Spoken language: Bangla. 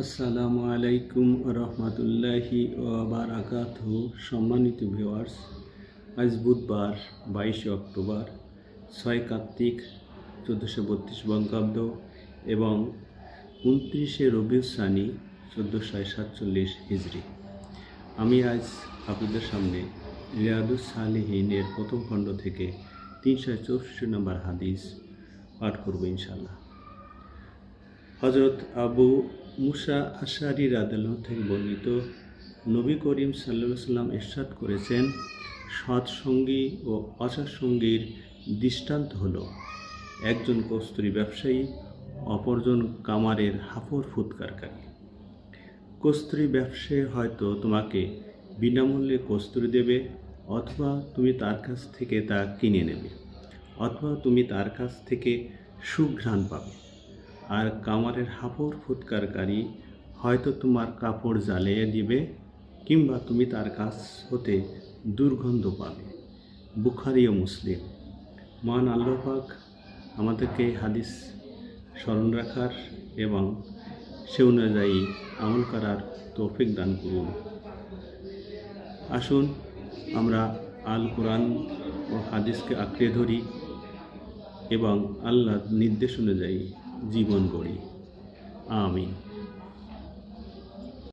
আসসালামু আলাইকুম রহমতুল্লাহি বারাকাতুহু। সম্মানিত ভিউয়ার্স, আজ বুধবার 22 অক্টোবর, 6 কার্তিক 1432 বঙ্গাব্দ এবং 29 রবিউল সানি 1447 হিজরি। আমি আজ আপনাদের সামনে রিয়াদুস সালিহিনের প্রথম খণ্ড থেকে 364 নম্বর হাদিস পাঠ করব ইনশাআল্লাহ। হযরত আবু মুসা আশআরী রাদিয়াল্লাহু থেকে বর্ণিত, নবী করিম সাল্লাল্লাহু আলাইহি ওয়াসাল্লাম ইরশাদ করেছেন, সৎসঙ্গী ও অসৎসঙ্গীর দৃষ্টান্ত হলো একজন কস্তুরী ব্যবসায়ী, অপরজন কামারের হাফর ফুৎকারকারী। কস্তুরী ব্যবসায়ী হয়তো তোমাকে বিনামূল্যে কস্তুরী দেবে, অথবা তুমি তার কাছ থেকে তা কিনে নেবে, অথবা তুমি তার কাছ থেকে সুঘ্রাণ পাবে। আর কামারের হাফর ফুৎকারকারী হয়তো তোমার কাপড় জ্বালিয়ে দিবে, কিংবা তুমি তার কাছ হতে দুর্গন্ধ পাবে। বুখারী ও মুসলিম। মহান আল্লাহ পাক আমাদেরকে হাদিস স্মরণ রাখার এবং সে অনুযায়ী আমল করার তৌফিক দান করুন। আসুন আমরা আল কোরআন ও হাদিসকে আঁকড়ে ধরি এবং আল্লাহর নির্দেশ অনুযায়ী জীবন গড়ি। আমিন।